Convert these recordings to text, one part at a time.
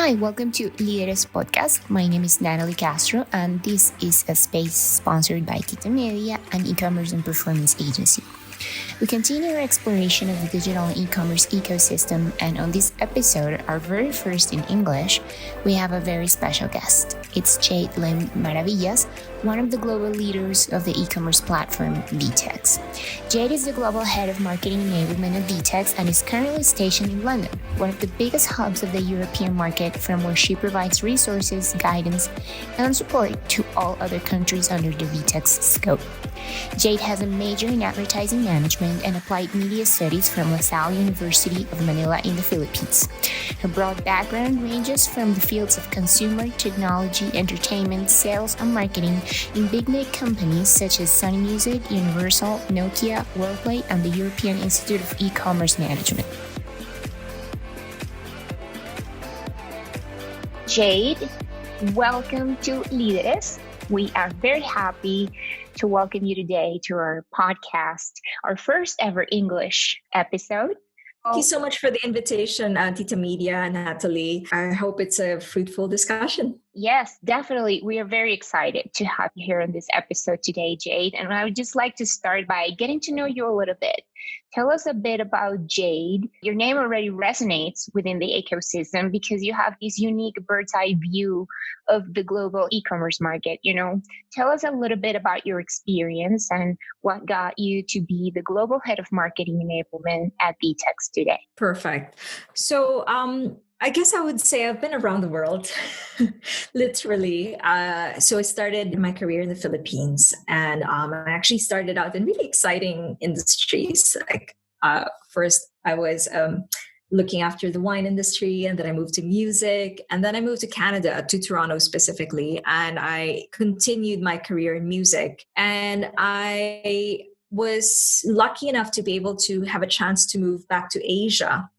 Hi, welcome to Líderes Podcast. My name is Natalie Castro, and this is a space sponsored by Tita Media, an e-commerce and performance agency. We continue our exploration of the digital and e-commerce ecosystem, and on this episode, our very first in English, we have a very special guest. It's Jade Lim Maravillas, one of the global leaders of the e-commerce platform Vtex. Jade is the global head of marketing enablement at Vtex and is currently stationed in London, one of the biggest hubs of the European market, from where she provides resources, guidance, and support to all other countries under the Vtex scope. Jade has a major in advertising management and applied media studies from LaSalle University of Manila in the Philippines. Her broad background ranges from the fields of consumer, technology, entertainment, sales, and marketing in big-name companies such as Sony Music, Universal, Nokia, WorldPlay, and the European Institute of E-commerce Management. Jade, welcome to Líderes. We are very happy to welcome you today to our podcast, our first ever English episode. Thank you so much for the invitation, Tita Media and Natalie. I hope it's a fruitful discussion. Yes, definitely. We are very excited to have you here on this episode today, Jade. And I would just like to start by getting to know you a little bit. Tell us a bit about Jade. Your name already resonates within the ecosystem because you have this unique bird's eye view of the global e-commerce market. Tell us a little bit about your experience and what got you to be the global head of marketing enablement at Vtex today. Perfect. So, I guess I would say I've been around the world, literally. So I started my career in the Philippines, and I actually started out in really exciting industries. First, I was looking after the wine industry, and then I moved to music, and then I moved to Canada, to Toronto specifically, and I continued my career in music. And I was lucky enough to be able to have a chance to move back to Asia.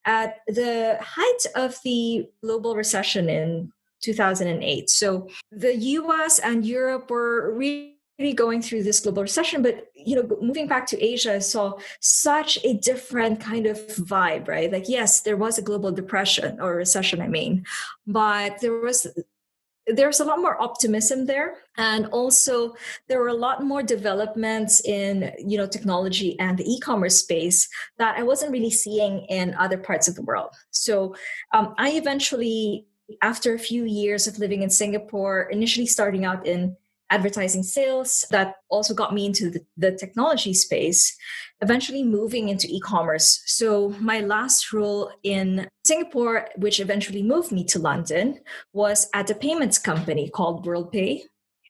At the height of the global recession in 2008. So the US and Europe were really going through this global recession, but moving back to Asia, I saw such a different kind of vibe, right? Like, yes, there was a global depression or recession, but there's a lot more optimism there. And also there were a lot more developments in, technology and the e-commerce space that I wasn't really seeing in other parts of the world. So I eventually, after a few years of living in Singapore, initially starting out in advertising sales, that also got me into the technology space, eventually moving into e-commerce. So my last role in Singapore, which eventually moved me to London, was at a payments company called WorldPay.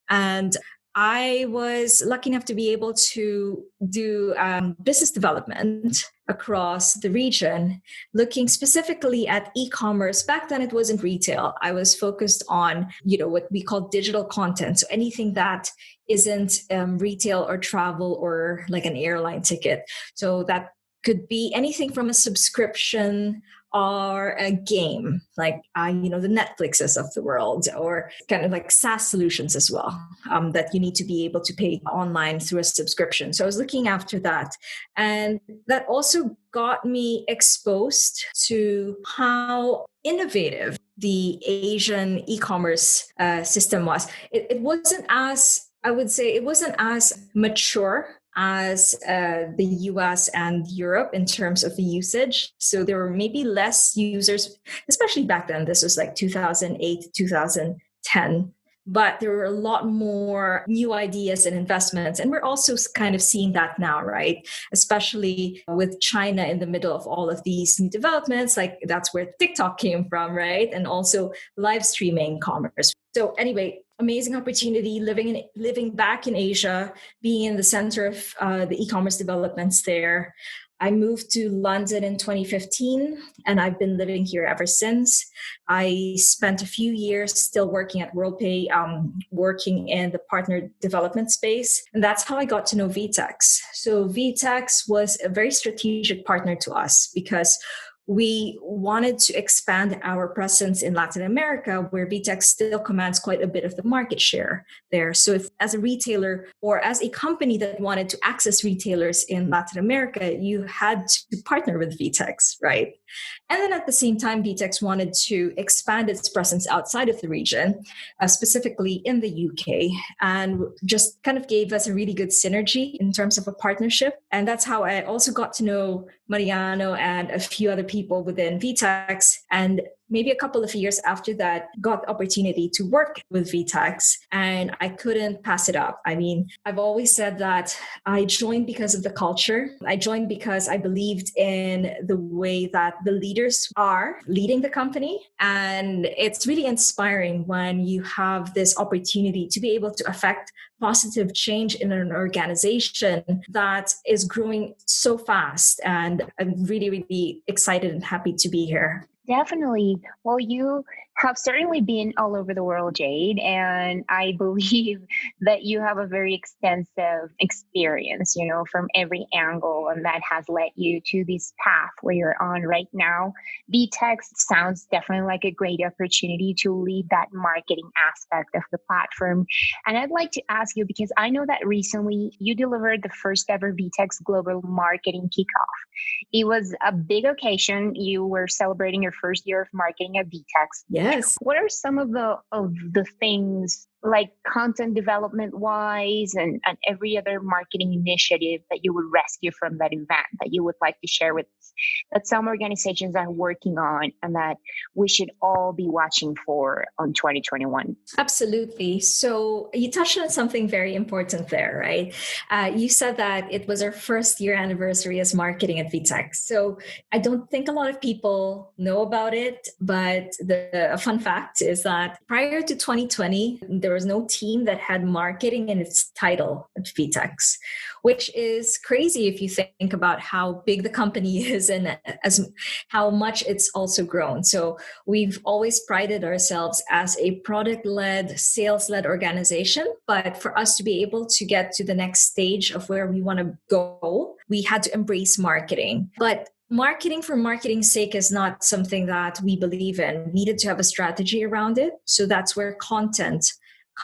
And I was lucky enough to be able to do business development across the region, looking specifically at e-commerce. Back then, it wasn't retail. I was focused on, what we call digital content. So anything that isn't retail or travel or like an airline ticket. So that could be anything from a subscription or a game, like, the Netflixes of the world, or kind of like SaaS solutions as well, that you need to be able to pay online through a subscription. So I was looking after that. And that also got me exposed to how innovative the Asian e-commerce system was. It wasn't as, I would say, it wasn't as mature as the US and Europe in terms of the usage. So there were maybe less users, especially back then. This was like 2008, 2010. But there were a lot more new ideas and investments. And we're also kind of seeing that now, right? Especially with China in the middle of all of these new developments. Like, that's where TikTok came from, right? And also live streaming commerce. So anyway, amazing opportunity living back in Asia, being in the center of the e-commerce developments there. I moved to London in 2015, and I've been living here ever since. I spent a few years still working at WorldPay, working in the partner development space. And that's how I got to know Vtex. So Vtex was a very strategic partner to us because we wanted to expand our presence in Latin America, where Vtex still commands quite a bit of the market share there. So if as a retailer or as a company that wanted to access retailers in Latin America, you had to partner with Vtex, right? And then at the same time, Vtex wanted to expand its presence outside of the region, specifically in the UK, and just kind of gave us a really good synergy in terms of a partnership. And that's how I also got to know Mariano and a few other people within Vtex. And maybe a couple of years after that, got the opportunity to work with Vtex, and I couldn't pass it up. I mean, I've always said that I joined because of the culture. I joined because I believed in the way that the leaders are leading the company. And it's really inspiring when you have this opportunity to be able to affect positive change in an organization that is growing so fast. And I'm really, really excited and happy to be here. Definitely. Well, you have certainly been all over the world, Jade, and I believe that you have a very extensive experience, from every angle, and that has led you to this path where you're on right now. Vtex sounds definitely like a great opportunity to lead that marketing aspect of the platform. And I'd like to ask you, because I know that recently you delivered the first ever Vtex Global Marketing Kickoff. It was a big occasion. You were celebrating your first year of marketing at Vtex. Yes. What are some of the things, like content development wise and every other marketing initiative that you would rescue from that event that you would like to share with us, that some organizations are working on and that we should all be watching for on 2021? Absolutely. So you touched on something very important there, right? You said that it was our first year anniversary as marketing at Vtex. So I don't think a lot of people know about it, but a fun fact is that prior to 2020, there was no team that had marketing in its title at Vtex, which is crazy if you think about how big the company is and as how much it's also grown. So we've always prided ourselves as a product-led, sales-led organization. But for us to be able to get to the next stage of where we want to go, we had to embrace marketing. But marketing for marketing's sake is not something that we believe in. We needed to have a strategy around it. So that's where content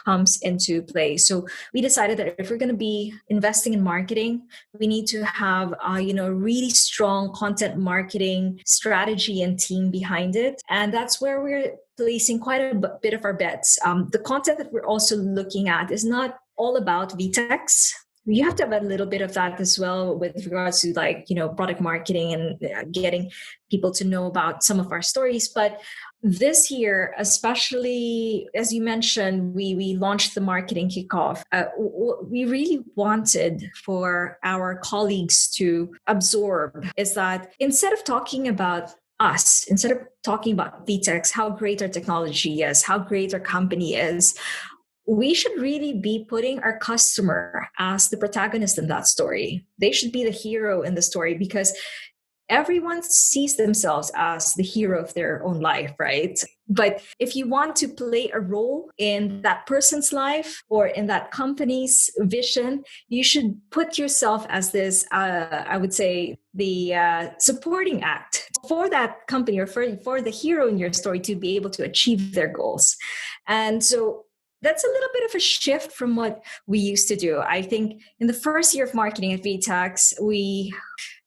comes into play. So we decided that if we're going to be investing in marketing, we need to have really strong content marketing strategy and team behind it. And that's where we're placing quite a bit of our bets. The content that we're also looking at is not all about Vtex. You have to have a little bit of that as well with regards to product marketing and getting people to know about some of our stories. But this year, especially as you mentioned, we launched the marketing kickoff. We really wanted for our colleagues to absorb is that instead of talking about us, instead of talking about Vtex, how great our technology is, how great our company is, we should really be putting our customer as the protagonist in that story. They should be the hero in the story because everyone sees themselves as the hero of their own life, right? But if you want to play a role in that person's life or in that company's vision, you should put yourself as this, I would say, the supporting act for that company or for the hero in your story to be able to achieve their goals. And so that's a little bit of a shift from what we used to do. I think in the first year of marketing at Vtex, we,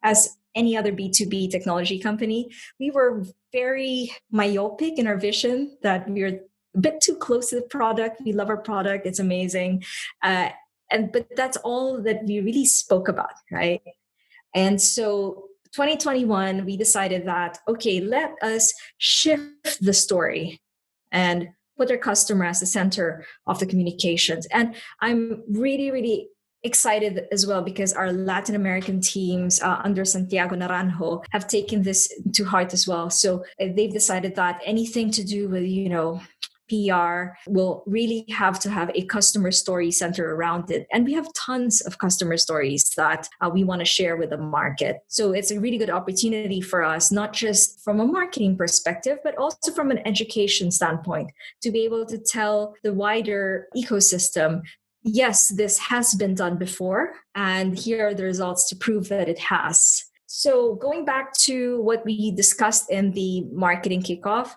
as any other B2b technology company, we were very myopic in our vision that we were a bit too close to the product. We love our product. It's amazing. But that's all that we really spoke about, right? And so 2021, we decided that, okay, let us shift the story and put our customer as the center of the communications. And I'm really, really excited as well because our Latin American teams under Santiago Naranjo have taken this to heart as well. So they've decided that anything to do with, PR will really have to have a customer story center around it. And we have tons of customer stories that we want to share with the market. So it's a really good opportunity for us, not just from a marketing perspective, but also from an education standpoint, to be able to tell the wider ecosystem, yes, this has been done before, and here are the results to prove that it has. So going back to what we discussed in the marketing kickoff,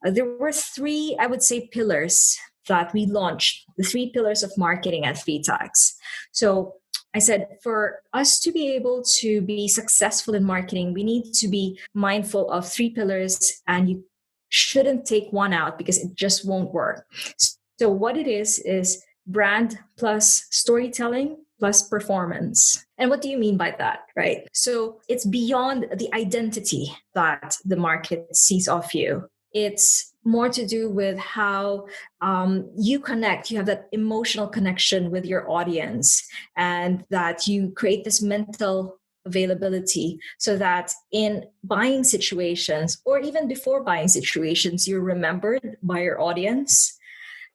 there were three, I would say, pillars that we launched, the three pillars of marketing at Vtex. So I said, for us to be able to be successful in marketing, we need to be mindful of three pillars, and you shouldn't take one out because it just won't work. So what it is brand plus storytelling plus performance. And what do you mean by that, right? So it's beyond the identity that the market sees of you. It's more to do with how you connect. You have that emotional connection with your audience, and that you create this mental availability so that in buying situations, or even before buying situations, you're remembered by your audience.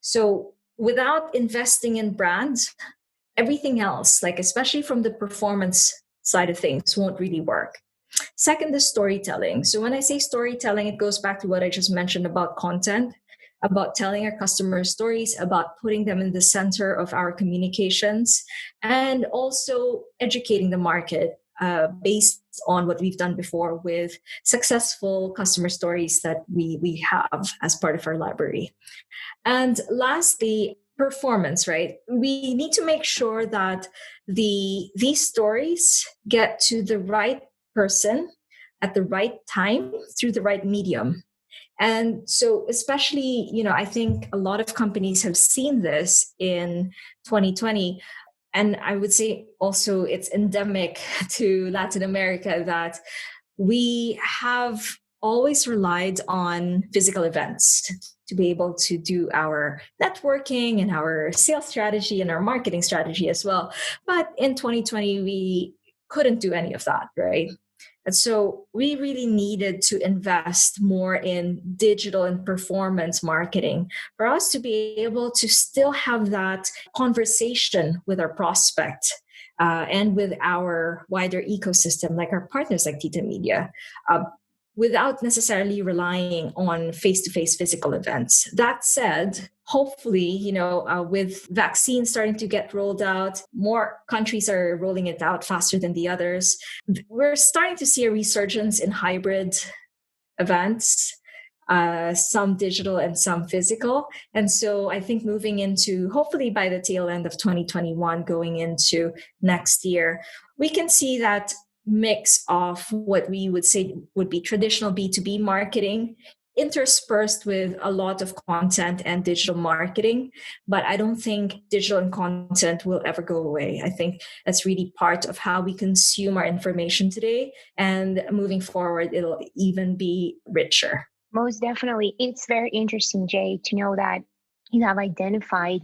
So without investing in brands, everything else, like especially from the performance side of things, won't really work. Second is storytelling. So when I say storytelling, it goes back to what I just mentioned about content, about telling our customers stories, about putting them in the center of our communications, and also educating the market based on what we've done before with successful customer stories that we have as part of our library. And lastly, performance, right? We need to make sure that these stories get to the right person at the right time through the right medium. And so, especially, I think a lot of companies have seen this in 2020. And I would say also it's endemic to Latin America that we have always relied on physical events to be able to do our networking and our sales strategy and our marketing strategy as well. But in 2020, we couldn't do any of that, right? And so we really needed to invest more in digital and performance marketing for us to be able to still have that conversation with our prospect and with our wider ecosystem, like our partners like Tita Media, without necessarily relying on face-to-face physical events. That said, hopefully, with vaccines starting to get rolled out, more countries are rolling it out faster than the others. We're starting to see a resurgence in hybrid events, some digital and some physical. And so I think moving into, hopefully by the tail end of 2021, going into next year, we can see that mix of what we would say would be traditional B2b marketing interspersed with a lot of content and digital marketing. But I don't think digital and content will ever go away. I think that's really part of how we consume our information today. And moving forward, it'll even be richer. Most definitely. It's very interesting, Jay, to know that you have identified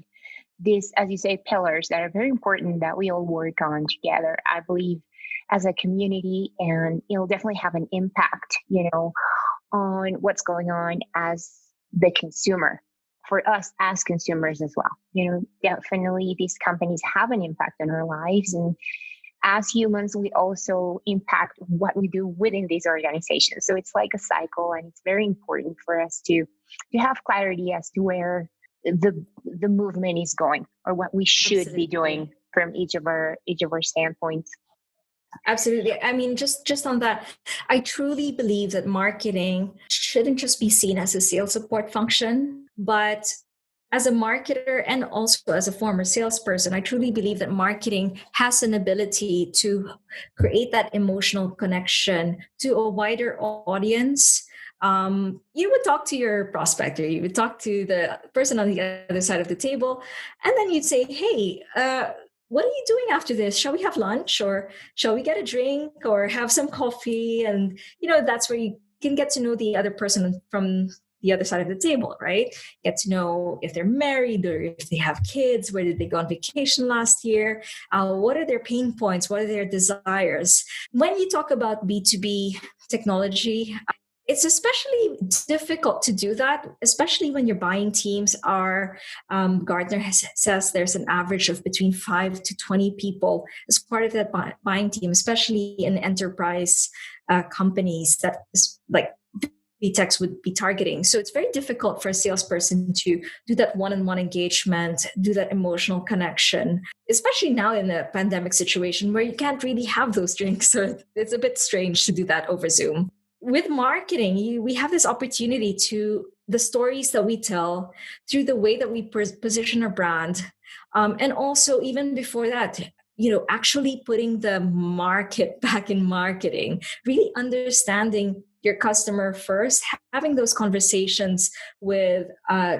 these, as you say, pillars that are very important that we all work on together. I believe as a community, and it'll definitely have an impact, on what's going on as the consumer, for us as consumers as well. Definitely these companies have an impact on our lives, and as humans, we also impact what we do within these organizations. So it's like a cycle, and it's very important for us to have clarity as to where the movement is going, or what we should be doing from each of our standpoints. Absolutely. I mean, just on that, I truly believe that marketing shouldn't just be seen as a sales support function, but as a marketer and also as a former salesperson, I truly believe that marketing has an ability to create that emotional connection to a wider audience. You would talk to your prospector, you would talk to the person on the other side of the table, and then you'd say, hey, what are you doing after this? Shall we have lunch, or shall we get a drink, or have some coffee? And, that's where you can get to know the other person from the other side of the table, right? Get to know if they're married or if they have kids, where did they go on vacation last year? What are their pain points? What are their desires? When you talk about B2B technology, it's especially difficult to do that, especially when your buying teams are, Gartner says there's an average of between 5 to 20 people as part of that buying team, especially in enterprise companies that like Vtex would be targeting. So it's very difficult for a salesperson to do that one-on-one engagement, do that emotional connection, especially now in a pandemic situation where you can't really have those drinks. So it's a bit strange to do that over Zoom. With marketing, we have this opportunity to the stories that we tell through the way that we position our brand. And also, even before that, actually putting the market back in marketing, really understanding your customer first, having those conversations with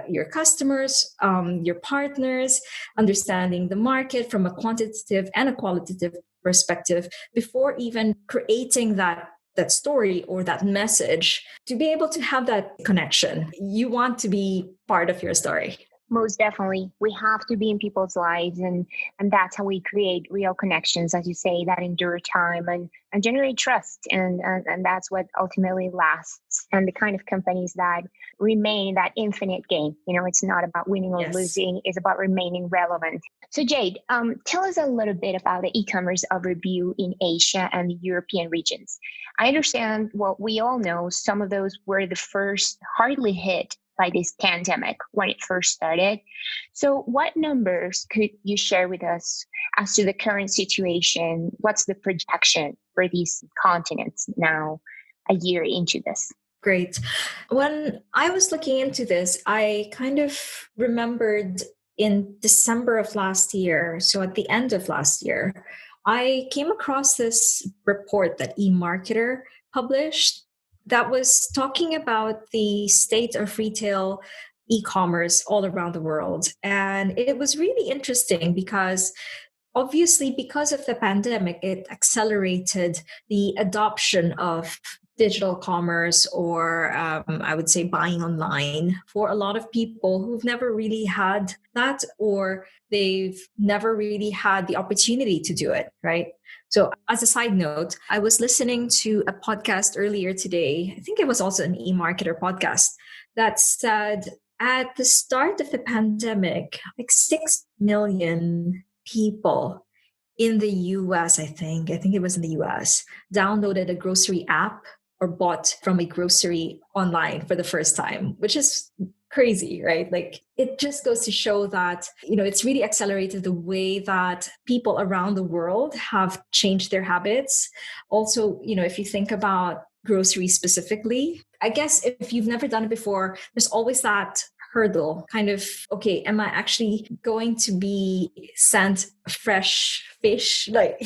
your customers, your partners, understanding the market from a quantitative and a qualitative perspective before even creating that story or that message. To be able to have that connection, you want to be part of your story. Most definitely. We have to be in people's lives, and that's how we create real connections, as you say, that endure time and generate trust. And that's what ultimately lasts. And the kind of companies that remain that infinite game. It's not about winning or losing. It's about remaining relevant. So Jade, tell us a little bit about the e-commerce overview in Asia and the European regions. I understand what we all know. Some of those were the first hardly hit by this pandemic when it first started. So what numbers could you share with us as to the current situation? What's the projection for these continents now, a year into this? Great. When I was looking into this, I kind of remembered in December of last year, so at the end of last year, I came across this report that eMarketer published that was talking about the state of retail e-commerce all around the world. And it was really interesting because obviously, because of the pandemic, it accelerated the adoption of digital commerce, or I would say buying online, for a lot of people who've never really had that, or they've never really had the opportunity to do it, right? So as a side note, I was listening to a podcast earlier today. I think it was also an eMarketer podcast that said at the start of the pandemic, like 6 million people in the US, I think it was in the US, downloaded a grocery app or bought from a grocery online for the first time, which is crazy, right? Like, it just goes to show that, it's really accelerated the way that people around the world have changed their habits. Also, if you think about groceries specifically, I guess if you've never done it before, there's always that hurdle, kind of, okay, am I actually going to be sent fresh fish? Like,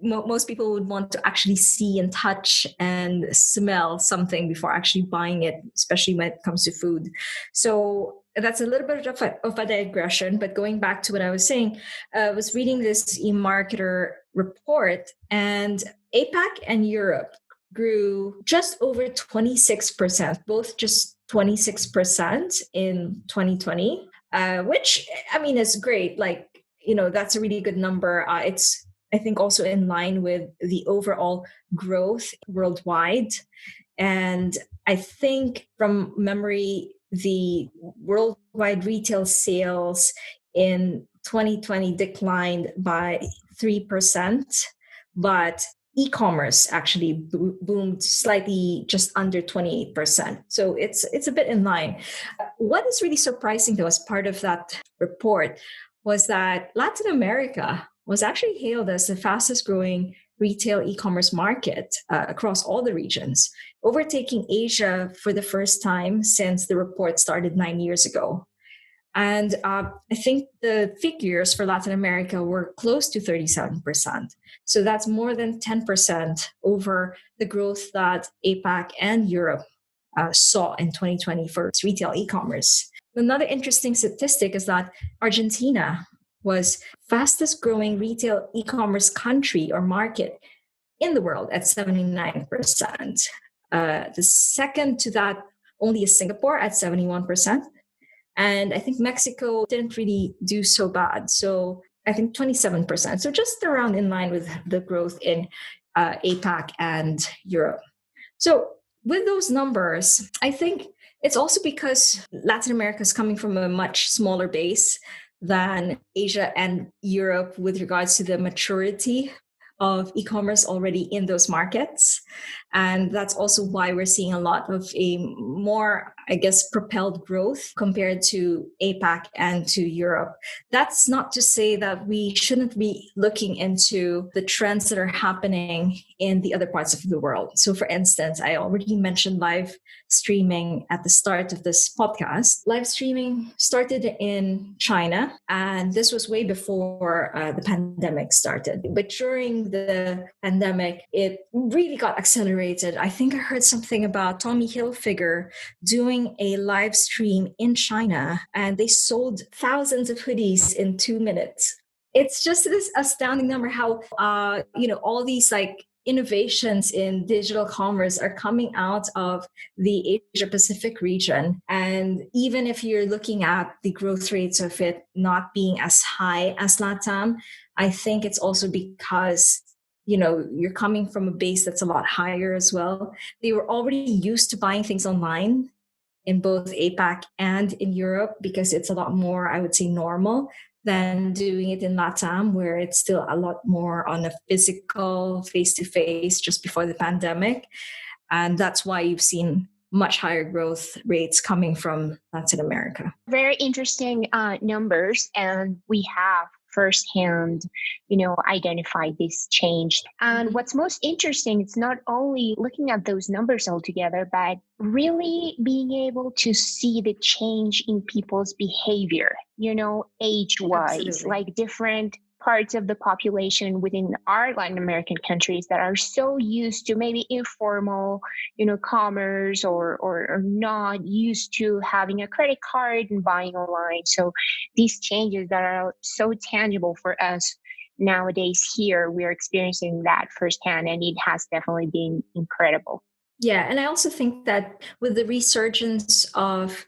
most people would want to actually see and touch and smell something before actually buying it, especially when it comes to food. So that's a little bit of a digression, but going back to what I was saying, I was reading this eMarketer report, and APAC and Europe grew just over 26%, both just 26% in 2020, which, I mean, is great. Like, that's a really good number. It's, I think, also in line with the overall growth worldwide. And I think from memory, the worldwide retail sales in 2020 declined by 3%, but e-commerce actually boomed slightly, just under 28%. So it's a bit in line. What is really surprising, though, as part of that report, was that Latin America was actually hailed as the fastest growing retail e-commerce market across all the regions, overtaking Asia for the first time since the report started 9 years ago. And I think the figures for Latin America were close to 37%. So that's more than 10% over the growth that APAC and Europe saw in 2020 for retail e-commerce. Another interesting statistic is that Argentina was fastest growing retail e-commerce country or market in the world at 79%. The second to that only is Singapore at 71%. And I think Mexico didn't really do so bad. So I think 27%. So just around in line with the growth in APAC and Europe. So with those numbers, I think it's also because Latin America is coming from a much smaller base than Asia and Europe with regards to the maturity of e-commerce already in those markets. And that's also why we're seeing a lot of a more, I guess, propelled growth compared to APAC and to Europe. That's not to say that we shouldn't be looking into the trends that are happening in the other parts of the world. So for instance, I already mentioned live streaming at the start of this podcast. Live streaming started in China, and this was way before the pandemic started. But during the pandemic, it really got accelerated. I think I heard something about Tommy Hilfiger doing a live stream in China, and they sold thousands of hoodies in 2 minutes. It's just this astounding number how, all these like innovations in digital commerce are coming out of the Asia Pacific region. And even if you're looking at the growth rates of it not being as high as Latam, I think it's also because you're coming from a base that's a lot higher as well. They were already used to buying things online in both APAC and in Europe because it's a lot more, I would say, normal than doing it in Latam, where it's still a lot more on a physical, face-to-face just before the pandemic. And that's why you've seen much higher growth rates coming from Latin America. Very interesting numbers, and we have firsthand, identified this change. And what's most interesting, it's not only looking at those numbers altogether, but really being able to see the change in people's behavior, age-wise, Absolutely. like different parts of the population within our Latin American countries that are so used to maybe informal, commerce or not used to having a credit card and buying online. So these changes that are so tangible for us nowadays here, we're experiencing that firsthand, and it has definitely been incredible. Yeah, and I also think that with the resurgence of,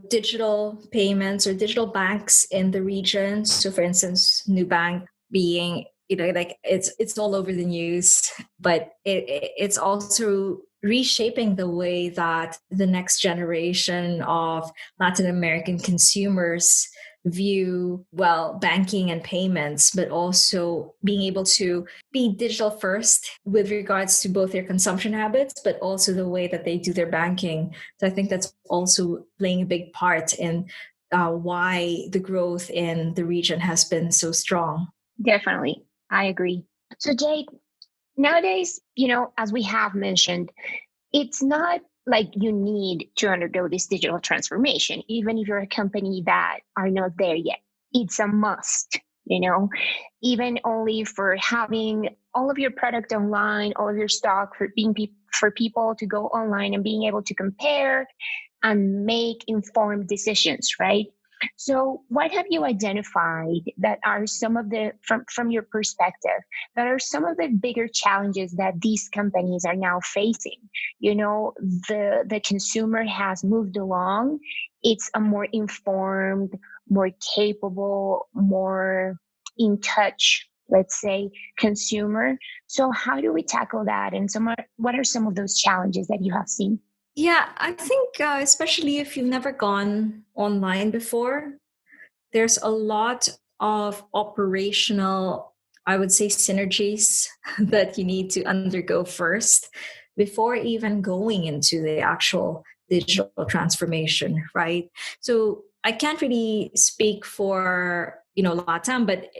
digital payments or digital banks in the region, so for instance, Nubank being, like it's all over the news, but it's also reshaping the way that the next generation of Latin American consumers view, banking and payments, but also being able to be digital first with regards to both their consumption habits, but also the way that they do their banking. So I think that's also playing a big part in why the growth in the region has been so strong. Definitely. I agree. So Jade, nowadays, as we have mentioned, it's not like you need to undergo this digital transformation, even if you're a company that are not there yet. It's a must, even only for having all of your product online, all of your stock for people to go online and being able to compare and make informed decisions, right? So what have you identified that are some of the, from your perspective, that are some of the bigger challenges that these companies are now facing? The consumer has moved along. It's a more informed, more capable, more in touch, let's say, consumer. So how do we tackle that? And what are some of those challenges that you have seen? Yeah, I think especially if you've never gone online before, there's a lot of operational, I would say, synergies that you need to undergo first before even going into the actual digital transformation, right? So I can't really speak for, Latam, but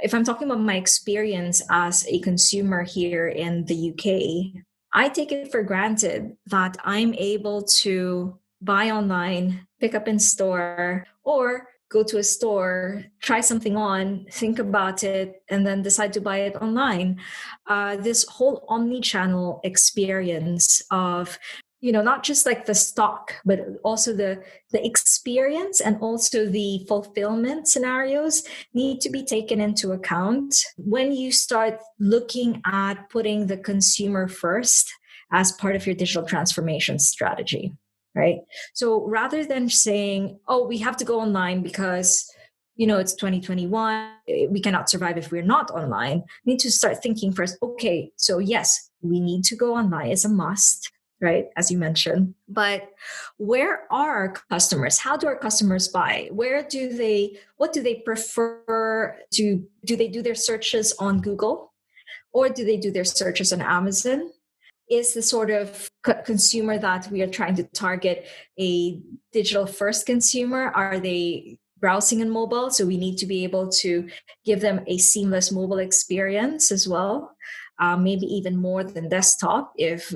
if I'm talking about my experience as a consumer here in the UK, I take it for granted that I'm able to buy online, pick up in store, or go to a store, try something on, think about it, and then decide to buy it online. This whole omni-channel experience of, not just like the stock, but also the experience and also the fulfillment scenarios need to be taken into account when you start looking at putting the consumer first as part of your digital transformation strategy, right? So rather than saying, oh, we have to go online because, it's 2021, we cannot survive if we're not online, we need to start thinking first, okay, so yes, we need to go online. It's a must, right? As you mentioned, but where are our customers? How do our customers buy? What do they prefer to, do they do their searches on Google? Or do they do their searches on Amazon? Is the sort of consumer that we are trying to target a digital first consumer? Are they browsing on mobile? So we need to be able to give them a seamless mobile experience as well. Maybe even more than desktop if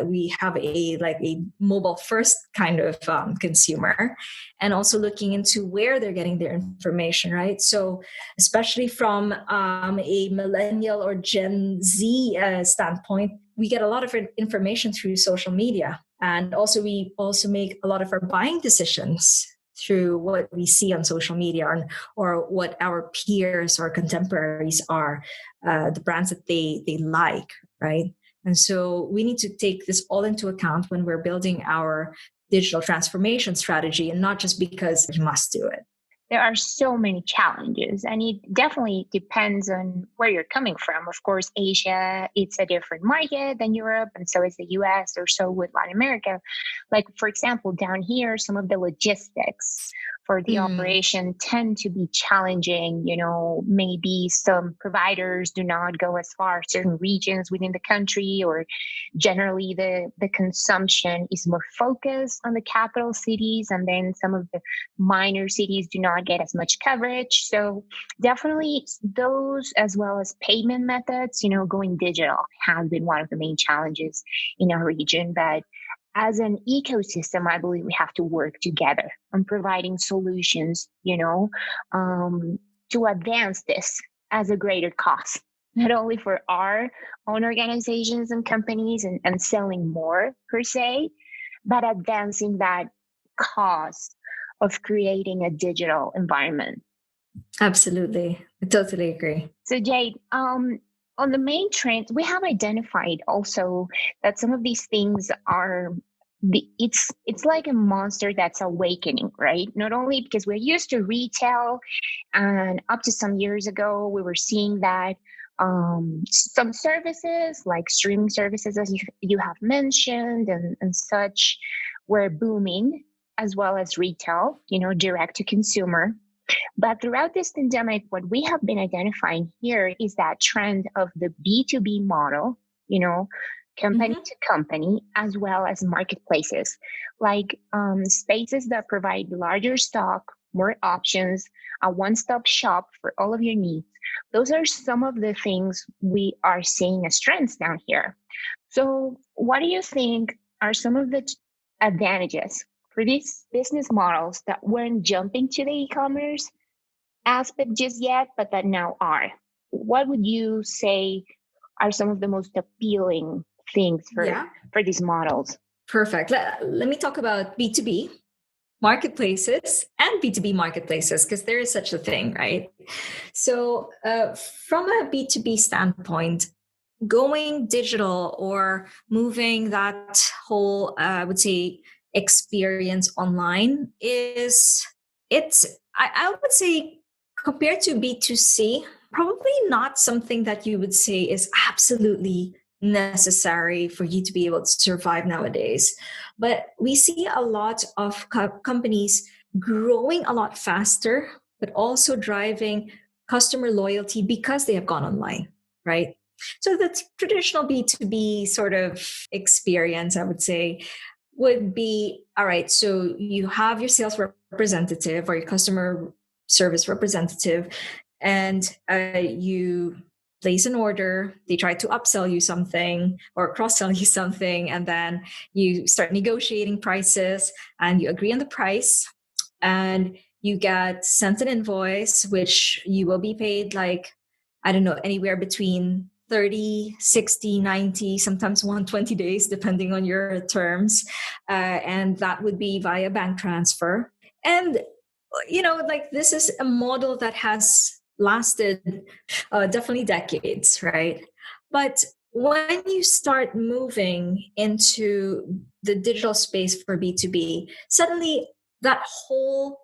we have a mobile first kind of consumer, and also looking into where they're getting their information, right? So especially from a millennial or Gen Z standpoint, we get a lot of information through social media, and also we also make a lot of our buying decisions through what we see on social media, or what our peers or contemporaries are, the brands that they like, right? And so we need to take this all into account when we're building our digital transformation strategy, and not just because we must do it. There are so many challenges, and it definitely depends on where you're coming from. Of course, Asia, it's a different market than Europe, and so is the US, or so with Latin America. Like, for example, down here, some of the logistics for the operation tend to be challenging. Maybe some providers do not go as far certain regions within the country, or generally the consumption is more focused on the capital cities, and then some of the minor cities do not get as much coverage. So definitely those, as well as payment methods, going digital has been one of the main challenges in our region. But as an ecosystem, I believe we have to work together on providing solutions, to advance this as a greater cause, not only for our own organizations and companies and selling more per se, but advancing that cause of creating a digital environment. Absolutely. I totally agree. So Jade, on the main trends, we have identified also that some of these things are it's like a monster that's awakening, right? Not only because we're used to retail, and up to some years ago, we were seeing that some services like streaming services, as you have mentioned, and such, were booming, as well as retail, direct to consumer. But throughout this pandemic, what we have been identifying here is that trend of the B2b model, company to company, as well as marketplaces, like spaces that provide larger stock, more options, a one-stop shop for all of your needs. Those are some of the things we are seeing as trends down here. So what do you think are some of the advantages for these business models that weren't jumping to the e-commerce aspect just yet, but that now are? What would you say are some of the most appealing things for these models? Perfect. Let me talk about B2b marketplaces and B2b marketplaces, because there is such a thing, right? So from a B2b standpoint, going digital or moving that whole, I would say, experience online I would say, compared to B2C, probably not something that you would say is absolutely necessary for you to be able to survive nowadays. But we see a lot of companies growing a lot faster, but also driving customer loyalty because they have gone online, right? So the traditional B2B sort of experience, I would say, would be, all right, so you have your sales representative or your customer service representative, and you place an order, they try to upsell you something or cross-sell you something, and then you start negotiating prices and you agree on the price, and you get sent an invoice, which you will be paid anywhere between 30, 60, 90, sometimes 120 days, depending on your terms. And that would be via bank transfer. And, this is a model that has lasted definitely decades, right? But when you start moving into the digital space for B2B, suddenly that whole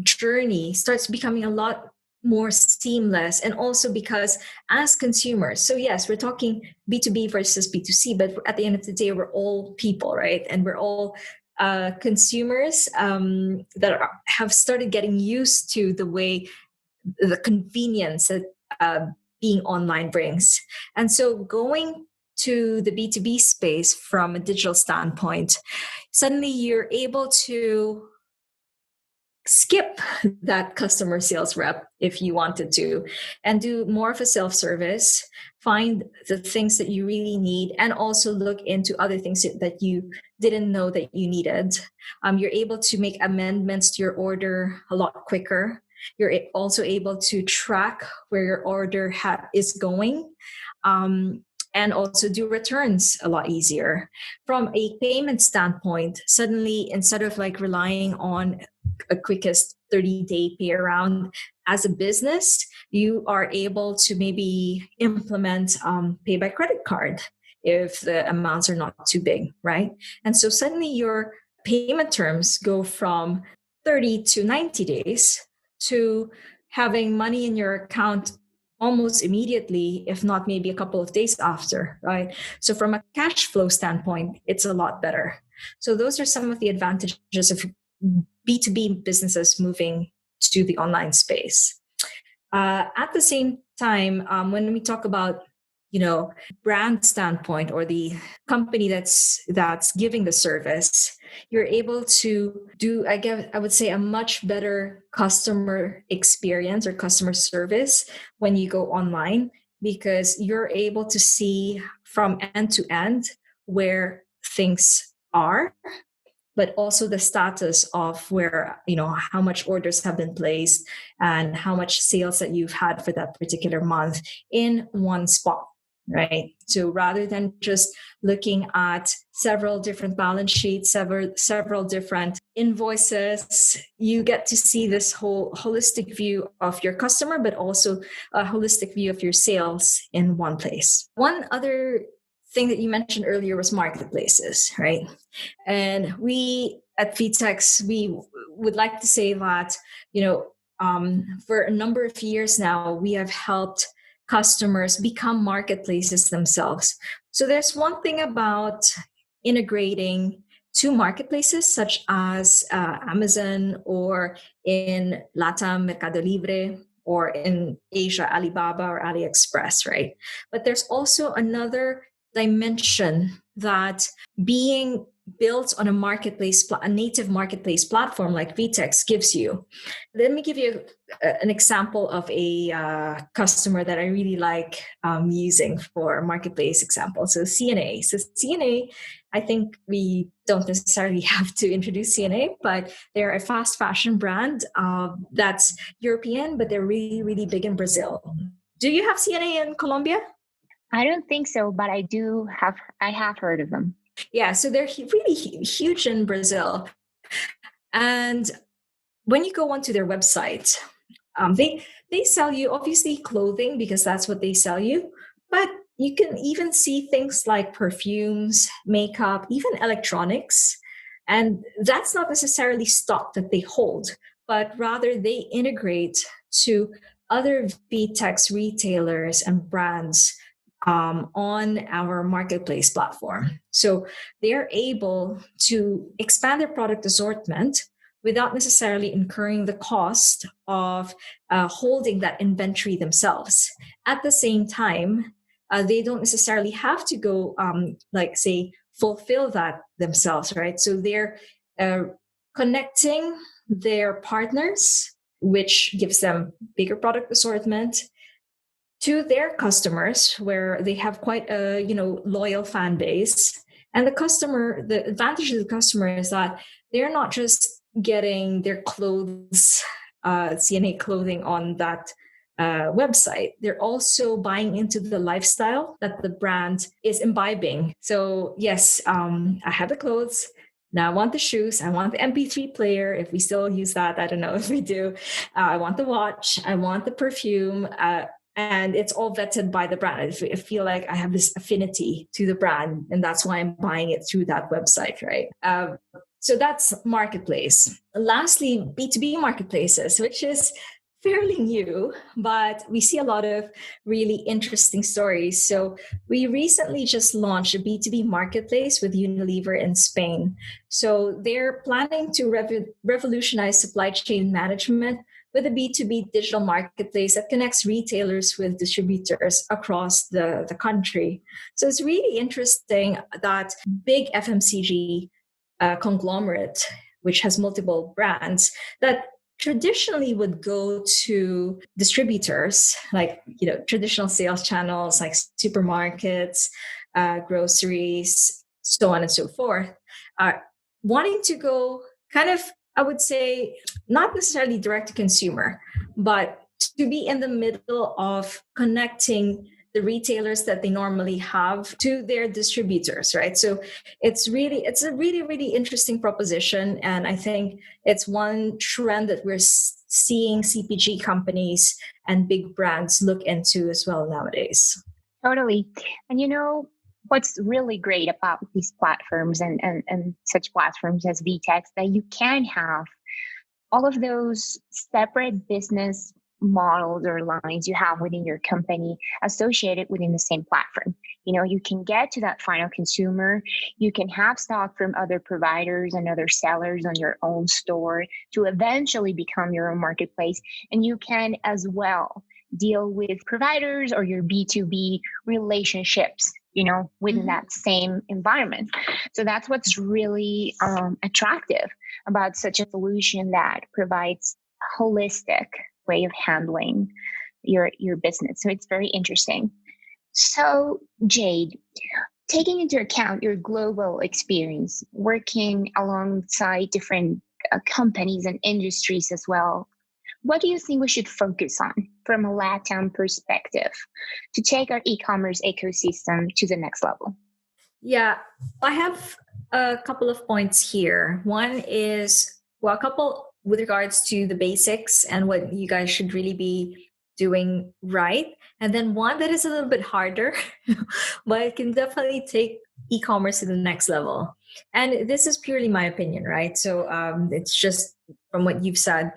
journey starts becoming a lot more seamless. And also because as consumers, so yes, we're talking B2B versus B2C, but at the end of the day, we're all people, right? And we're all consumers have started getting used to the convenience that being online brings. And so going to the B2B space from a digital standpoint, suddenly you're able to skip that customer sales rep if you wanted to and do more of a self-service, find the things that you really need, and also look into other things that you didn't know that you needed. You're able to make amendments to your order a lot quicker. You're also able to track where your order is going. And also do returns a lot easier. From a payment standpoint, suddenly instead of like relying on a quickest 30-day pay around as a business, you are able to maybe implement pay by credit card if the amounts are not too big, right? And so suddenly your payment terms go from 30 to 90 days to having money in your account almost immediately, if not maybe a couple of days after, right? So from a cash flow standpoint, it's a lot better. So those are some of the advantages of B2B businesses moving to the online space. At the same time, when we talk about brand standpoint or the company that's giving the service, you're able to do, I would say, a much better customer experience or customer service when you go online, because you're able to see from end to end where things are, but also the status of where, how much orders have been placed and how much sales that you've had for that particular month in one spot. Right. So rather than just looking at several different balance sheets, several different invoices, you get to see this whole holistic view of your customer, but also a holistic view of your sales in one place. One other thing that you mentioned earlier was marketplaces, right? And we at Vtex, we would like to say that, for a number of years now, we have helped customers become marketplaces themselves. So there's one thing about integrating to marketplaces such as Amazon, or in Latam, Mercado Libre, or in Asia, Alibaba or AliExpress, right? But there's also another dimension that being built on a native marketplace platform like Vtex gives you. Let me give you an example of a customer that I really like using for marketplace example. So CNA. So CNA, I think we don't necessarily have to introduce CNA, but they're a fast fashion brand that's European, but they're really, really big in Brazil. Do you have CNA in Colombia? I don't think so, but I have heard of them. Yeah, so they're really huge in Brazil. And when you go onto their website, they sell you obviously clothing because that's what they sell you, but you can even see things like perfumes, makeup, even electronics. And that's not necessarily stock that they hold, but rather they integrate to other Vtex retailers and brands on our marketplace platform. So they're able to expand their product assortment without necessarily incurring the cost of holding that inventory themselves. At the same time, they don't necessarily have to go, fulfill that themselves, right? So they're connecting their partners, which gives them bigger product assortment, to their customers, where they have quite a loyal fan base. And the advantage of the customer is that they're not just getting their clothes, CNA clothing on that website. They're also buying into the lifestyle that the brand is imbibing. So yes, I have the clothes. Now I want the shoes. I want the MP3 player, if we still use that. I don't know if we do. I want the watch. I want the perfume. And it's all vetted by the brand. I feel like I have this affinity to the brand, and that's why I'm buying it through that website, right? So that's marketplace. Lastly, B2b marketplaces, which is fairly new, but we see a lot of really interesting stories. So we recently just launched a B2b marketplace with Unilever in Spain. So they're planning to revolutionize supply chain management with a B2b digital marketplace that connects retailers with distributors across the country. So it's really interesting that big FMCG conglomerate, which has multiple brands, that traditionally would go to distributors like traditional sales channels like supermarkets, groceries, so on and so forth, are wanting to go kind of, I would say, not necessarily direct to consumer, but to be in the middle of connecting the retailers that they normally have to their distributors, right? So it's a really, really interesting proposition. And I think it's one trend that we're seeing CPG companies and big brands look into as well nowadays. Totally. And what's really great about these platforms and such platforms as Vtex, that you can have all of those separate business models or lines you have within your company associated within the same platform. You can get to that final consumer. You can have stock from other providers and other sellers on your own store to eventually become your own marketplace. And you can as well deal with providers or your B2B relationships, within that same environment. So that's what's really attractive about such a solution that provides holistic way of handling your business. So it's very interesting. So Jade, taking into account your global experience, working alongside different companies and industries as well, what do you think we should focus on from a Latam perspective to take our e-commerce ecosystem to the next level? Yeah, I have a couple of points here. One is, a couple with regards to the basics and what you guys should really be doing right. And then one that is a little bit harder, but it can definitely take e-commerce to the next level. And this is purely my opinion, right? So it's just from what you've said,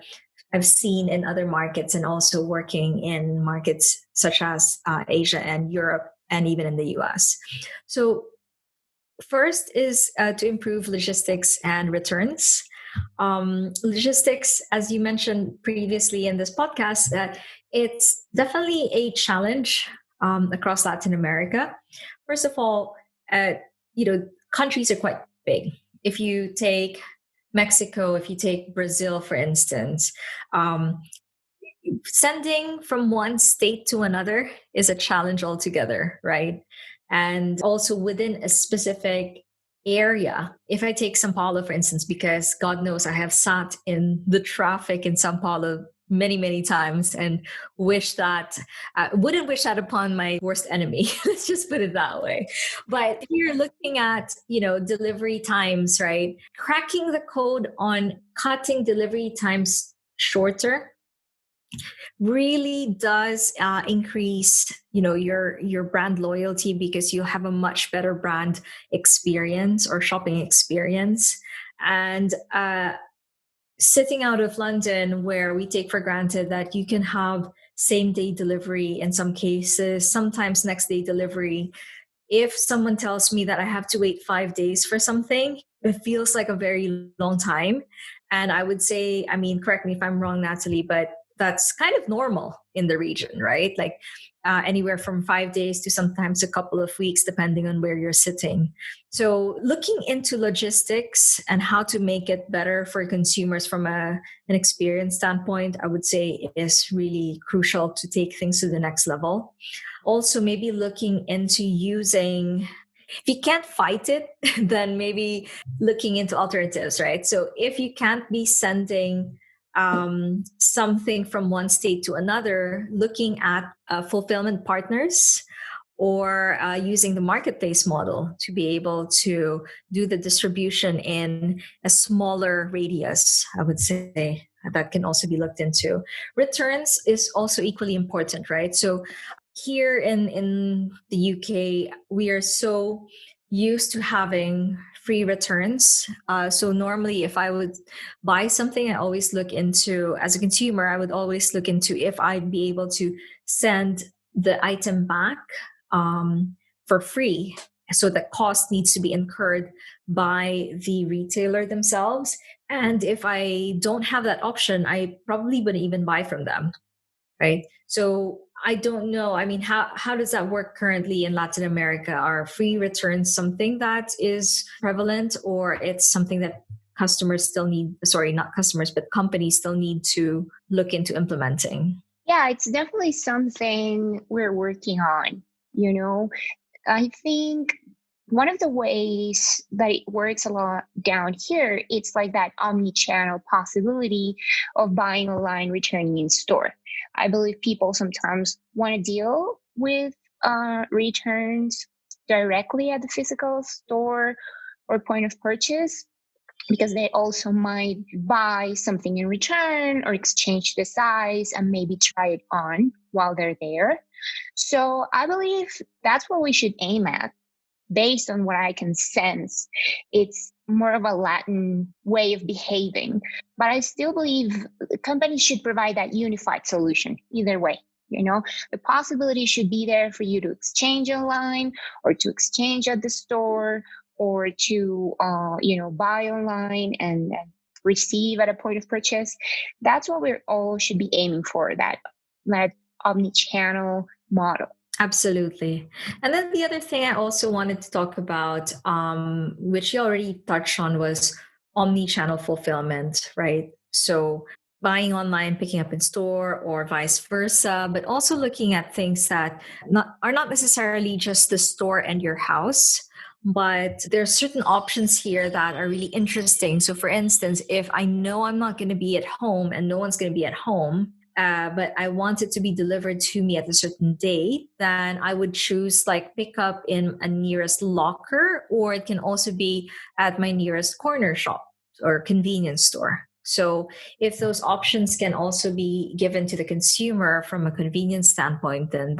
I've seen in other markets and also working in markets such as Asia and Europe and even in the US. So first is to improve logistics and returns. Logistics, as you mentioned previously in this podcast, that it's definitely a challenge across Latin America. First of all, countries are quite big. If you take Mexico, if you take Brazil, for instance, sending from one state to another is a challenge altogether, right? And also within a specific area. If I take Sao Paulo, for instance, because God knows I have sat in the traffic in Sao Paulo many, many times and wouldn't wish that upon my worst enemy. Let's just put it that way. But if you're looking at, delivery times, right? Cracking the code on cutting delivery times shorter really does increase your brand loyalty, because you have a much better brand experience or shopping experience. And sitting out of London, where we take for granted that you can have same day delivery in some cases, sometimes next day delivery, if someone tells me that I have to wait 5 days for something, it feels like a very long time. And I would say, correct me if I'm wrong, Natalie, but that's kind of normal in the region, right? Like anywhere from 5 days to sometimes a couple of weeks, depending on where you're sitting. So looking into logistics and how to make it better for consumers from an experience standpoint, I would say is really crucial to take things to the next level. Also, maybe looking into using, if you can't fight it, then maybe looking into alternatives, right? So if you can't be sending something from one state to another, looking at fulfillment partners or using the marketplace model to be able to do the distribution in a smaller radius, I would say that can also be looked into. Returns is also equally important, right? So here in the UK, we are so used to having free returns. So normally if I would buy something, I always look into, as a consumer, I would always look into if I'd be able to send the item back for free. So the cost needs to be incurred by the retailer themselves. And if I don't have that option, I probably wouldn't even buy from them, right? So I don't know. I mean, how does that work currently in Latin America? Are free returns something that is prevalent, or it's something that customers still need, sorry, not customers, but companies still need to look into implementing? Yeah, it's definitely something we're working on. You know, I think one of the ways that it works a lot down here, it's like that omni-channel possibility of buying online, returning in store. I believe people sometimes want to deal with returns directly at the physical store or point of purchase, because they also might buy something in return or exchange the size and maybe try it on while they're there. So I believe that's what we should aim at. Based on what I can sense, it's more of a Latin way of behaving. But I still believe companies should provide that unified solution either way. You know, the possibility should be there for you to exchange online or to exchange at the store or to, buy online and receive at a point of purchase. That's what we're all should be aiming for, that omni-channel model. Absolutely. And then the other thing I also wanted to talk about, which you already touched on, was omni-channel fulfillment, right? So buying online, picking up in store, or vice versa, but also looking at things that are not necessarily just the store and your house, but there's certain options here that are really interesting. So for instance, if I know I'm not going to be at home and no one's going to be at home, but I want it to be delivered to me at a certain date, then I would choose like pick up in a nearest locker, or it can also be at my nearest corner shop or convenience store. So if those options can also be given to the consumer from a convenience standpoint, then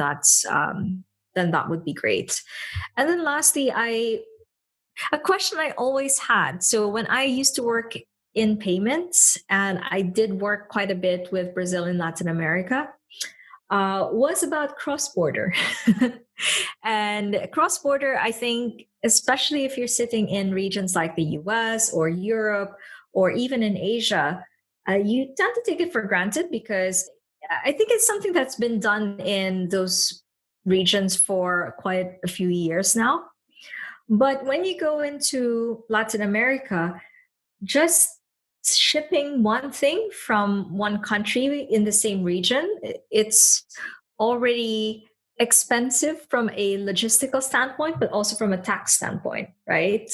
then that would be great. And then lastly, a question I always had. So when I used to work in payments, and I did work quite a bit with Brazil and Latin America, was about cross-border. And cross-border, I think, especially if you're sitting in regions like the US or Europe or even in Asia, you tend to take it for granted because I think it's something that's been done in those regions for quite a few years now. But when you go into Latin America, just shipping one thing from one country in the same region, it's already expensive from a logistical standpoint, but also from a tax standpoint, right?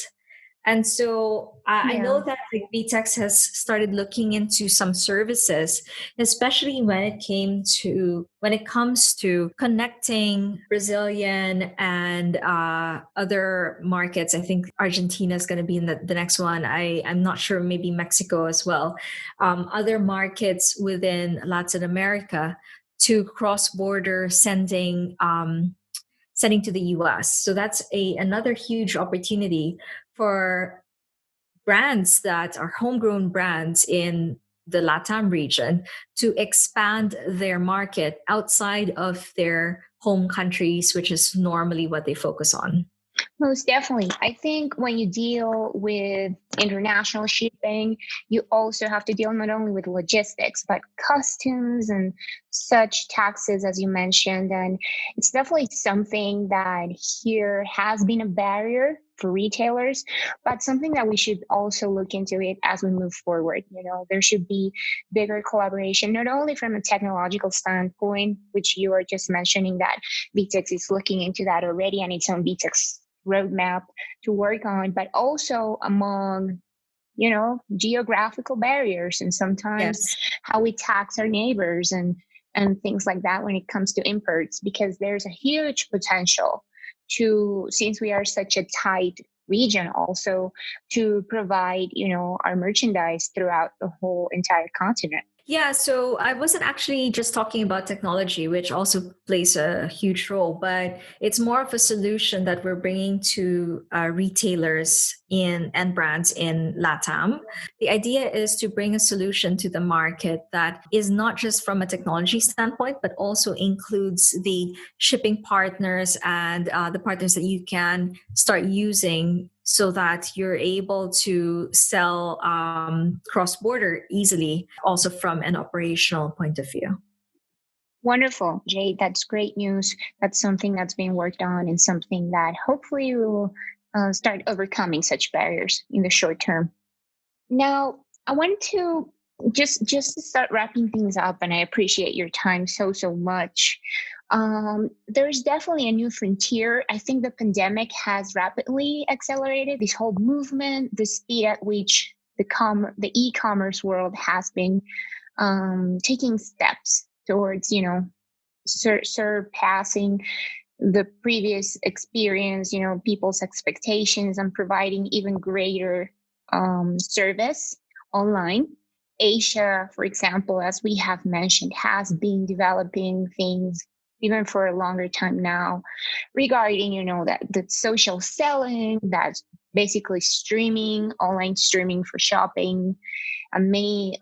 And so I know that like Vtex has started looking into some services, especially when it comes to connecting Brazilian and other markets. I think Argentina is going to be in the next one. I'm not sure, maybe Mexico as well. Other markets within Latin America to cross-border sending to the US. So that's another huge opportunity for brands that are homegrown brands in the Latam region to expand their market outside of their home countries, which is normally what they focus on. Most definitely. I think when you deal with international shipping, you also have to deal not only with logistics, but customs and such taxes, as you mentioned. And it's definitely something that here has been a barrier for retailers, but something that we should also look into it as we move forward. You know, there should be bigger collaboration, not only from a technological standpoint, which you are just mentioning that Vtex is looking into that already and its own Vtex roadmap to work on, but also among, geographical barriers and sometimes how we tax our neighbors and things like that when it comes to imports, because there's a huge potential since we are such a tight region also to provide, our merchandise throughout the whole entire continent. Yeah, so I wasn't actually just talking about technology, which also plays a huge role, but it's more of a solution that we're bringing to retailers and brands in Latam. The idea is to bring a solution to the market that is not just from a technology standpoint, but also includes the shipping partners and the partners that you can start using so that you're able to sell cross-border easily, also from an operational point of view. Wonderful, Jade. That's great news. That's something that's being worked on and something that hopefully will start overcoming such barriers in the short term. Now, I wanted to just to start wrapping things up, and I appreciate your time so much. There's definitely a new frontier. I think the pandemic has rapidly accelerated this whole movement, the speed at which the e-commerce world has been taking steps towards, surpassing the previous experience, people's expectations, and providing even greater service online. Asia, for example, as we have mentioned, has been developing things even for a longer time now regarding, that social selling, that's basically streaming, online streaming for shopping, and many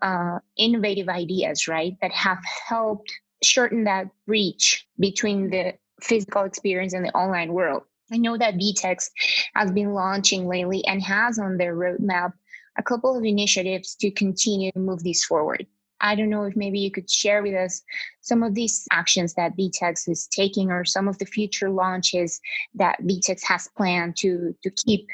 innovative ideas, right, that have helped shorten that breach between the physical experience and the online world. I know that Vtex has been launching lately and has on their roadmap a couple of initiatives to continue to move this forward. I don't know if maybe you could share with us some of these actions that Vtex is taking, or some of the future launches that Vtex has planned to keep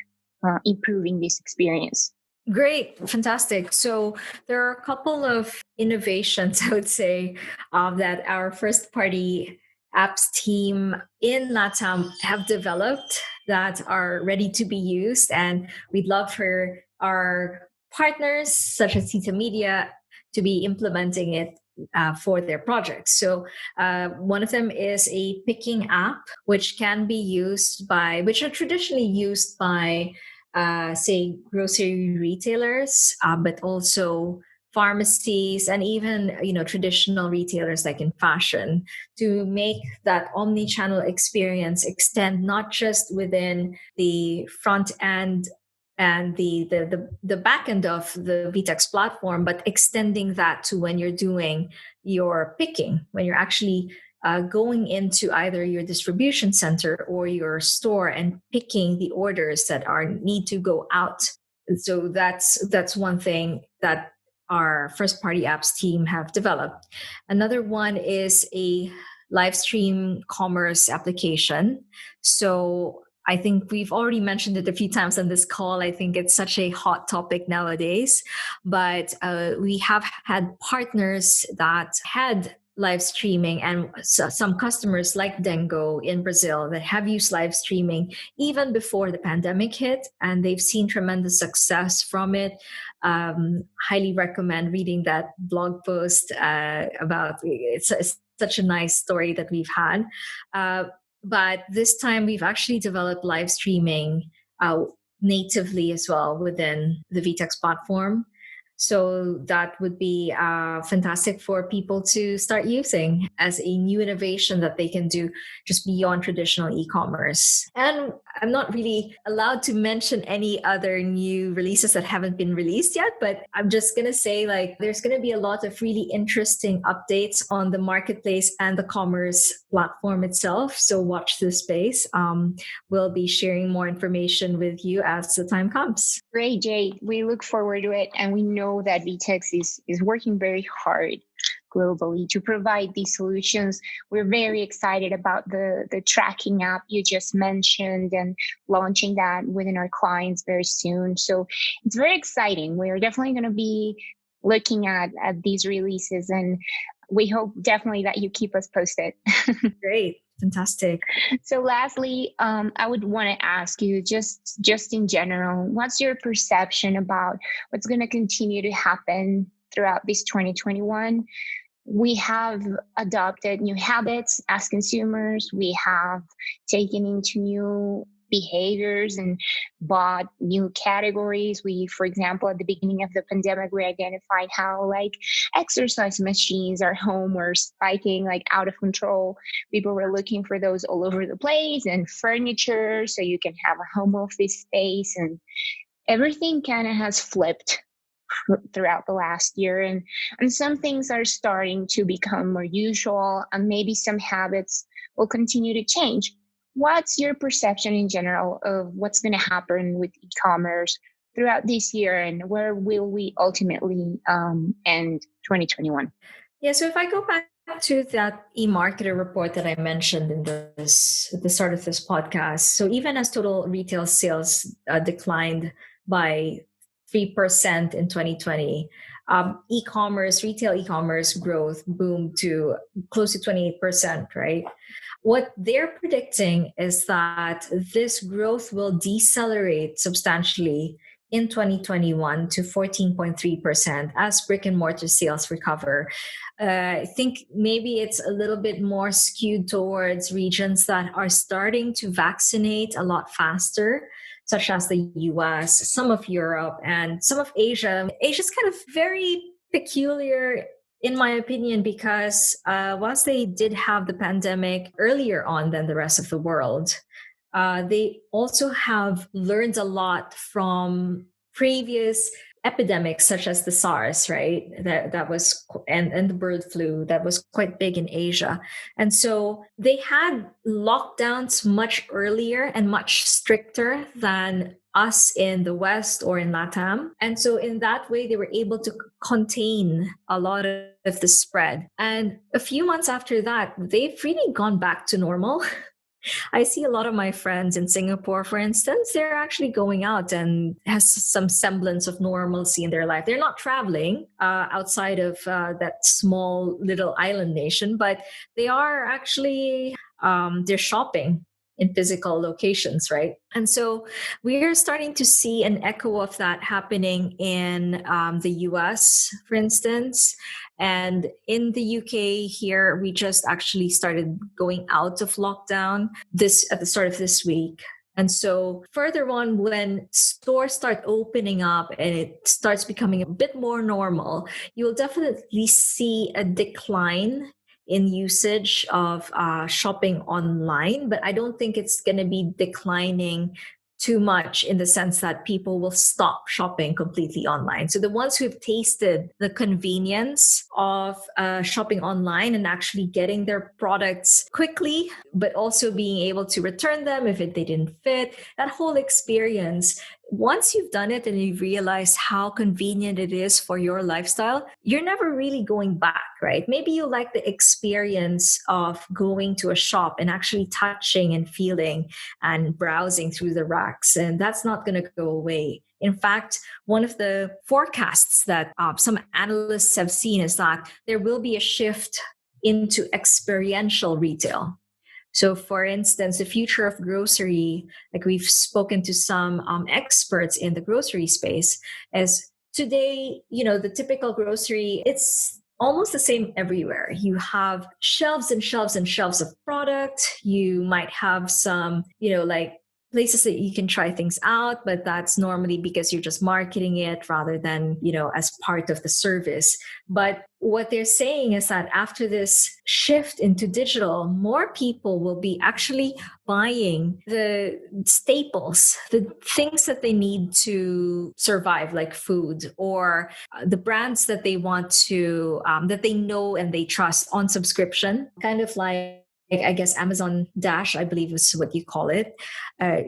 improving this experience. Great, fantastic. So there are a couple of innovations, I would say, that our first party apps team in Latam have developed that are ready to be used. And we'd love for our partners, such as Tita Media, to be implementing it for their projects. So one of them is a picking app, which are traditionally used by say grocery retailers, but also pharmacies and even traditional retailers like in fashion, to make that omni-channel experience extend not just within the front end and the back end of the Vtex platform, but extending that to when you're doing your picking, when you're actually going into either your distribution center or your store and picking the orders that need to go out. So that's one thing that our first party apps team have developed. Another one is a live stream commerce application. So I think we've already mentioned it a few times on this call. I think it's such a hot topic nowadays, but we have had partners that had live streaming, and some customers like Dengo in Brazil that have used live streaming even before the pandemic hit, and they've seen tremendous success from it. Highly recommend reading that blog post about it's such a nice story that we've had. But this time we've actually developed live streaming natively as well within the Vtex platform. So that would be fantastic for people to start using as a new innovation that they can do just beyond traditional e-commerce. And I'm not really allowed to mention any other new releases that haven't been released yet, but I'm just going to say there's going to be a lot of really interesting updates on the marketplace and the commerce platform itself. So watch this space. We'll be sharing more information with you as the time comes. Great, Jade. We look forward to it, and we know that Vtex is working very hard globally to provide these solutions. We're very excited about the tracking app you just mentioned and launching that within our clients very soon. So it's very exciting. We're definitely going to be looking at these releases, and we hope definitely that you keep us posted. Great. Fantastic. So lastly, I would want to ask you just in general, what's your perception about what's going to continue to happen throughout this 2021? We have adopted new habits as consumers. We have taken into new behaviors and bought new categories. For example, at the beginning of the pandemic, we identified how exercise machines at home were spiking out of control. People were looking for those all over the place, and furniture so you can have a home office space, and everything kind of has flipped throughout the last year, and some things are starting to become more usual, and maybe some habits will continue to change. what's your perception in general of what's going to happen with e-commerce throughout this year, and where will we ultimately end 2021? Yeah, so if I go back to that eMarketer report that I mentioned in this at the start of this podcast, so even as total retail sales declined by 3% in 2020, retail e-commerce growth boomed to close to 28%, right? What they're predicting is that this growth will decelerate substantially in 2021 to 14.3% as brick and mortar sales recover. I think maybe it's a little bit more skewed towards regions that are starting to vaccinate a lot faster, such as the US, some of Europe, and some of Asia. Asia's kind of very peculiar, in my opinion, because whilst they did have the pandemic earlier on than the rest of the world, they also have learned a lot from previous epidemics such as the SARS, right? That was and the bird flu that was quite big in Asia. And so they had lockdowns much earlier and much stricter than us in the West or in Latam. And so in that way, they were able to contain a lot of the spread. And a few months after that, they've really gone back to normal. I see a lot of my friends in Singapore, for instance, they're actually going out and has some semblance of normalcy in their life. They're not traveling outside of that small little island nation, but they are actually, they're shopping in physical locations, right? And so we're starting to see an echo of that happening in the US, for instance. And in the UK here, we just actually started going out of lockdown at the start of this week. And so further on, when stores start opening up and it starts becoming a bit more normal, you'll definitely see a decline in usage of shopping online, but I don't think it's going to be declining too much in the sense that people will stop shopping completely online. So the ones who've tasted the convenience of shopping online and actually getting their products quickly, but also being able to return them if they didn't fit, that whole experience, once you've done it and you realize how convenient it is for your lifestyle, you're never really going back, right? Maybe you like the experience of going to a shop and actually touching and feeling and browsing through the racks, and that's not going to go away. In fact, one of the forecasts that some analysts have seen is that there will be a shift into experiential retail. So for instance, the future of grocery, like we've spoken to some experts in the grocery space, is today, the typical grocery, it's almost the same everywhere. You have shelves and shelves and shelves of product. You might have some, like places that you can try things out, but that's normally because you're just marketing it rather than, as part of the service. But what they're saying is that after this shift into digital, more people will be actually buying the staples, the things that they need to survive, like food, or the brands that they want to, that they know and they trust on subscription, kind of like, I guess Amazon Dash, I believe is what you call it.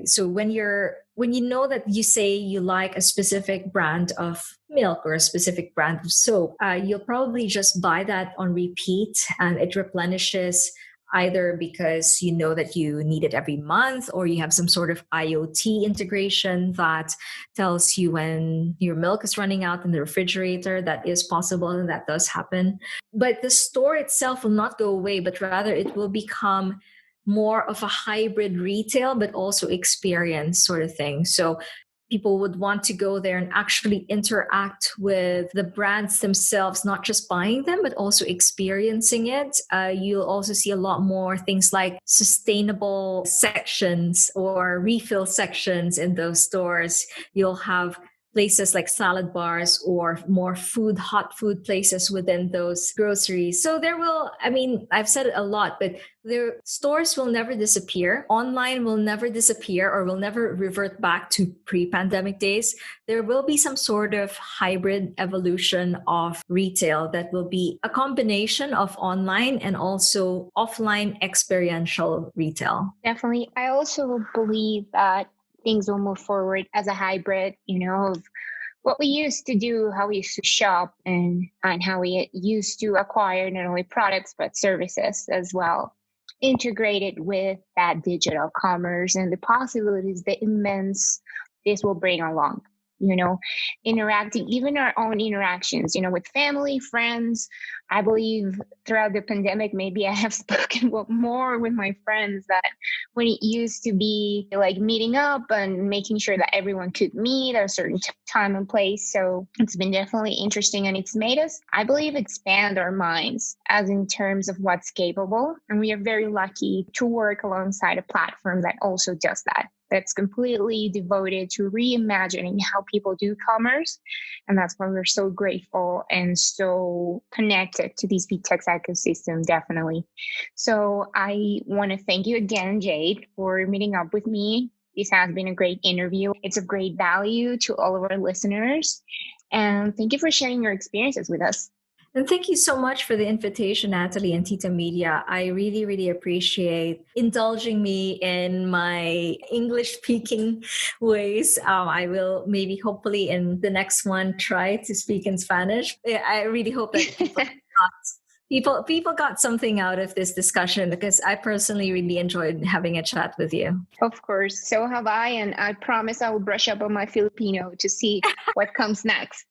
So when you know that you say you like a specific brand of milk or a specific brand of soap, you'll probably just buy that on repeat, and it replenishes either because you know that you need it every month, or you have some sort of IoT integration that tells you when your milk is running out in the refrigerator. That is possible, and that does happen. But the store itself will not go away, but rather it will become more of a hybrid retail, but also experience sort of thing. So people would want to go there and actually interact with the brands themselves, not just buying them, but also experiencing it. You'll also see a lot more things like sustainable sections or refill sections in those stores. You'll have places like salad bars or more hot food places within those groceries. So I've said it a lot, but their stores will never disappear. Online will never disappear or will never revert back to pre-pandemic days. There will be some sort of hybrid evolution of retail that will be a combination of online and also offline experiential retail. Definitely. I also believe that things will move forward as a hybrid, of what we used to do, how we used to shop, and how we used to acquire not only products, but services as well, integrated with that digital commerce and the possibilities, the immense this will bring along. Interacting, even our own interactions, with family, friends. I believe throughout the pandemic, maybe I have spoken more with my friends that when it used to be like meeting up and making sure that everyone could meet at a certain time and place. So it's been definitely interesting, and it's made us, I believe, expand our minds as in terms of what's capable. And we are very lucky to work alongside a platform that also does that. That's completely devoted to reimagining how people do commerce. And that's why we're so grateful and so connected to these Vtex ecosystem, definitely. So I want to thank you again, Jade, for meeting up with me. This has been a great interview. It's of great value to all of our listeners. And thank you for sharing your experiences with us. And thank you so much for the invitation, Natalie and Tita Media. I really, really appreciate indulging me in my English-speaking ways. I will maybe, hopefully, in the next one, try to speak in Spanish. I really hope that people got something out of this discussion, because I personally really enjoyed having a chat with you. Of course. So have I. And I promise I will brush up on my Filipino to see what comes next.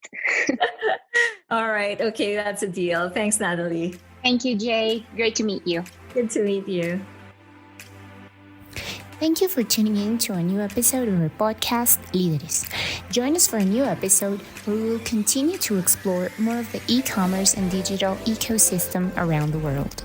All right. Okay. That's a deal. Thanks, Natalie. Thank you, Jay. Great to meet you. Good to meet you. Thank you for tuning in to a new episode of our podcast, Líderes. Join us for a new episode where we will continue to explore more of the e-commerce and digital ecosystem around the world.